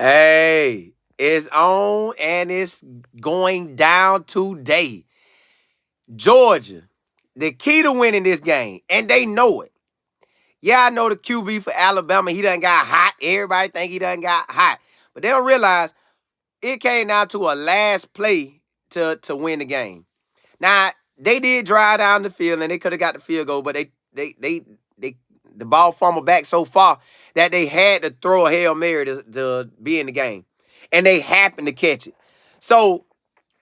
Hey, it's on and it's going down today. Georgia, the key to winning this game, and they know it. Yeah, I know the QB for Alabama, he done got hot. Everybody think he done got hot. But they don't realize it came down to a last play to win the game. Now, they did drive down the field and they could have got the field goal, but they the ball fumbled back so far that they had to throw a Hail Mary to be in the game. And they happened to catch it. So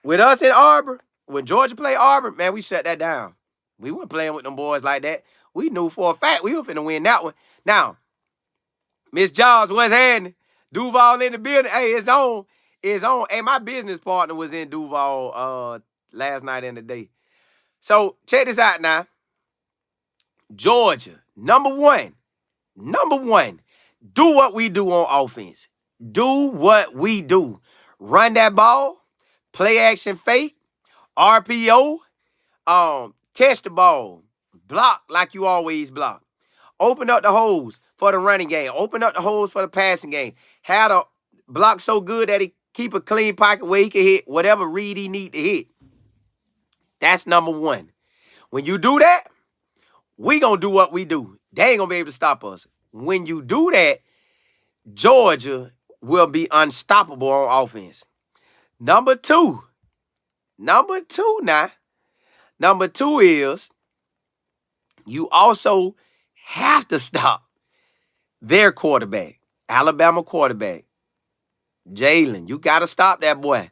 with us in Auburn, when Georgia played Auburn, man, we shut that down. We weren't playing with them boys like that. We knew for a fact we were finna win that one. Now, Miss Jaws, what's happening? Duval in the building. Hey, it's on. It's on. Hey, my business partner was in Duval last night and today. So check this out now. Georgia, number one. Number one, do what we do on offense. Do what we do. Run that ball, play action fake, RPO, catch the ball, block like you always block. Open up the holes for the running game. Open up the holes for the passing game. Have the block so good that he keep a clean pocket where he can hit whatever read he need to hit. That's number one. When you do that, we gonna do what we do. They ain't gonna be able to stop us. When you do that, Georgia will be unstoppable on offense. Number two now. Number two is you also have to stop their quarterback, Alabama quarterback, Jalen. You got to stop that boy.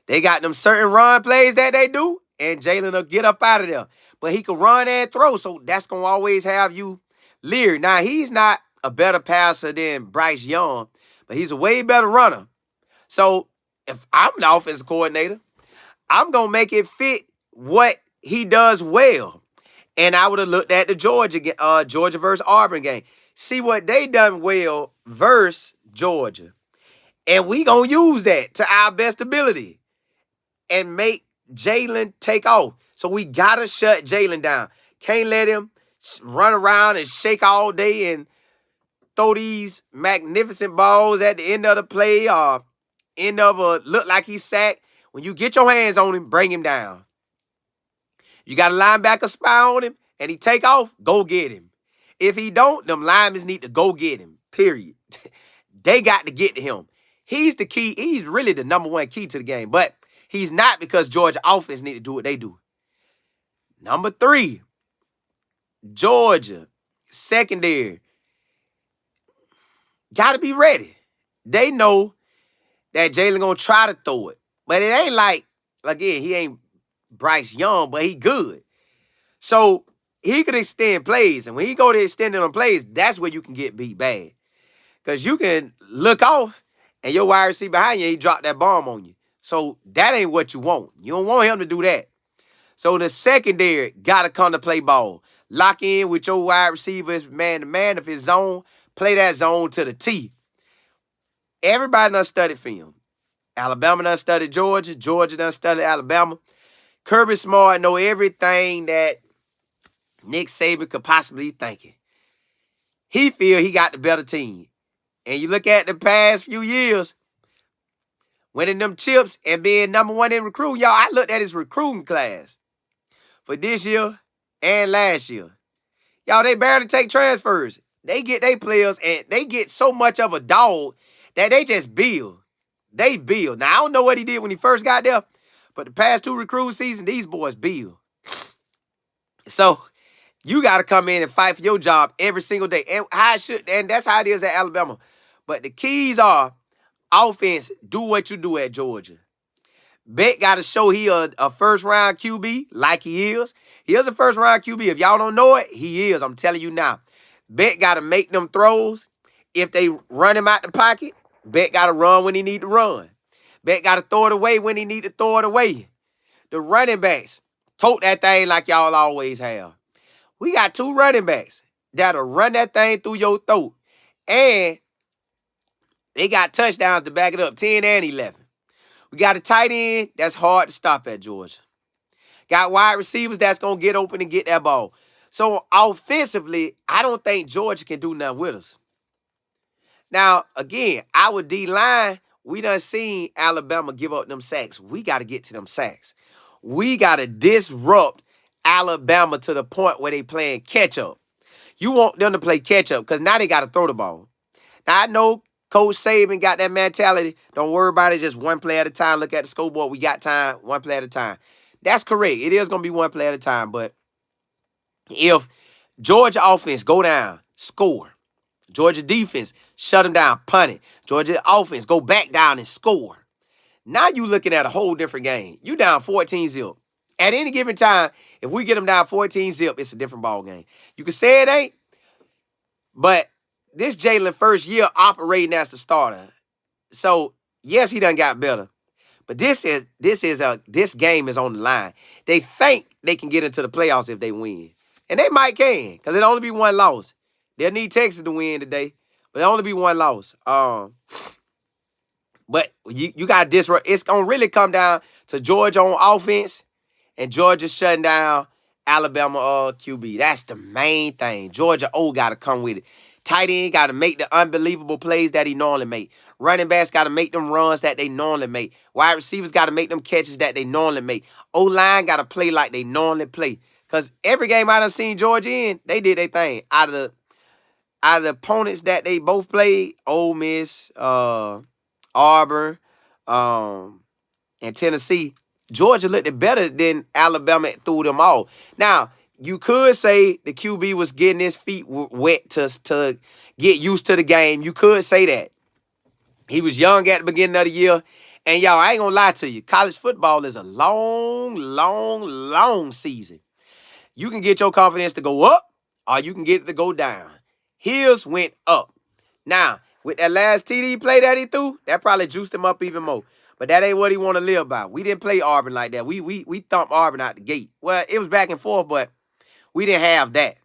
They got them certain run plays that they do, and Jalen will get up out of there. But he can run and throw, so that's going to always have you leery. Now, he's not a better passer than Bryce Young, but he's a way better runner. So if I'm the offensive coordinator, I'm going to make it fit what he does well. And I would have looked at the Georgia versus Auburn game. See what they done well versus Georgia. And we going to use that to our best ability and make Jalen take off. So we got to shut Jalen down. Can't let him run around and shake all day and throw these magnificent balls at the end of the play or end of a look like he's sacked. When you get your hands on him, bring him down. You got a linebacker spy on him and he take off, go get him. If he don't, them linemen need to go get him, period. They got to get to him. He's the key. He's really the number one key to the game. But he's not because Georgia offense need to do what they do. Number three, Georgia secondary. Got to be ready. They know that Jalen going to try to throw it. But it ain't like, again, he ain't Bryce Young, but he good. So he could extend plays. And when he go to extending on plays, that's where you can get beat bad. Because you can look off and your wide receiver behind you, he drop that bomb on you. So that ain't what you want. You don't want him to do that. So the secondary got to come to play ball. Lock in with your wide receivers, man to man. If it's zone, play that zone to the T. Everybody done studied film. Alabama done studied Georgia. Georgia done studied Alabama. Kirby Smart know everything that Nick Saban could possibly be thinking. He feel he got the better team. And you look at the past few years, winning them chips and being number one in recruiting. Y'all, I looked at his recruiting class for this year and last year. Y'all, they barely take transfers. They get their players and they get so much of a dog that they just build. They build. Now, I don't know what he did when he first got there, but the past two recruiting seasons, these boys build. So you got to come in and fight for your job every single day. And that's how it is at Alabama. But the keys are offense, do what you do at Georgia. Beck got to show he a first-round QB like he is. He is a first-round QB. If y'all don't know it, he is. I'm telling you now. Beck got to make them throws. If they run him out the pocket, Beck got to run when he need to run. Beck got to throw it away when he need to throw it away. The running backs, tote that thing like y'all always have. We got two running backs that'll run that thing through your throat. And they got touchdowns to back it up, 10 and 11. We got a tight end that's hard to stop at Georgia. Got wide receivers that's going to get open and get that ball. So offensively, I don't think Georgia can do nothing with us. Now, again, our D-line, we done seen Alabama give up them sacks. We got to get to them sacks. We got to disrupt Alabama to the point where they playing catch-up. You want them to play catch-up because now they got to throw the ball. Now, I know Coach Saban got that mentality. Don't worry about it. Just one play at a time. Look at the scoreboard. We got time. One play at a time. That's correct. It is going to be one play at a time. But if Georgia offense go down, score. Georgia defense, shut them down, punt it. Georgia offense, go back down and score. Now you looking at a whole different game. You down 14-0. At any given time, if we get them down 14-0, it's a different ball game. You can say it ain't, but this Jalen first year operating as the starter. So, yes, he done got better. But this game is on the line. They think they can get into the playoffs if they win. And they might can, because it'll only be one loss. They'll need Texas to win today, but it'll only be one loss. But you got to disrupt. It's going to really come down to Georgia on offense and Georgia shutting down Alabama QB. That's the main thing. Georgia got to come with it. Tight end got to make the unbelievable plays that he normally make. Running backs got to make them runs that they normally make. Wide receivers got to make them catches that they normally make. O-line got to play like they normally play. Because every game I done seen Georgia in, they did their thing. Out of the opponents that they both played, Ole Miss, Auburn, and Tennessee, Georgia looked better than Alabama through them all. Now, you could say the QB was getting his feet wet to get used to the game. You could say that. He was young at the beginning of the year. And y'all, I ain't gonna lie to you. College football is a long, long, long season. You can get your confidence to go up, or you can get it to go down. His went up. Now, with that last TD play that he threw, that probably juiced him up even more. But that ain't what he want to live by. We didn't play Auburn like that. We thumped Auburn out the gate. Well, it was back and forth, but we didn't have that.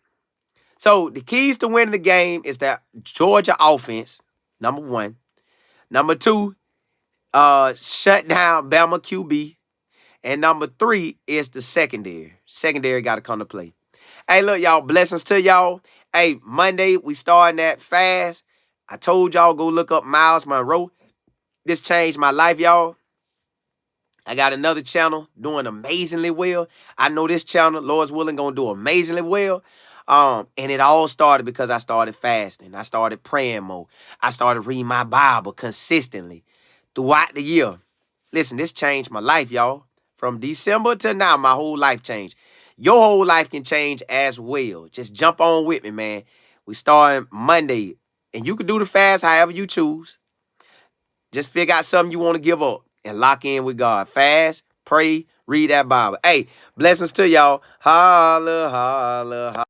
So the keys to winning the game is that Georgia offense, number one. Number two, shut down Bama QB. And number three is the secondary. Secondary got to come to play. Hey, look, y'all, blessings to y'all. Hey, Monday, we starting that fast. I told y'all go look up Miles Monroe. This changed my life, y'all. I got another channel doing amazingly well. I know this channel, Lord's willing, going to do amazingly well. And it all started because I started fasting. I started praying more. I started reading my Bible consistently throughout the year. Listen, this changed my life, y'all. From December to now, my whole life changed. Your whole life can change as well. Just jump on with me, man. We starting Monday. And you can do the fast however you choose. Just figure out something you want to give up and lock in with God. Fast, pray, read that Bible. Hey, blessings to y'all. Holla, holla, holla.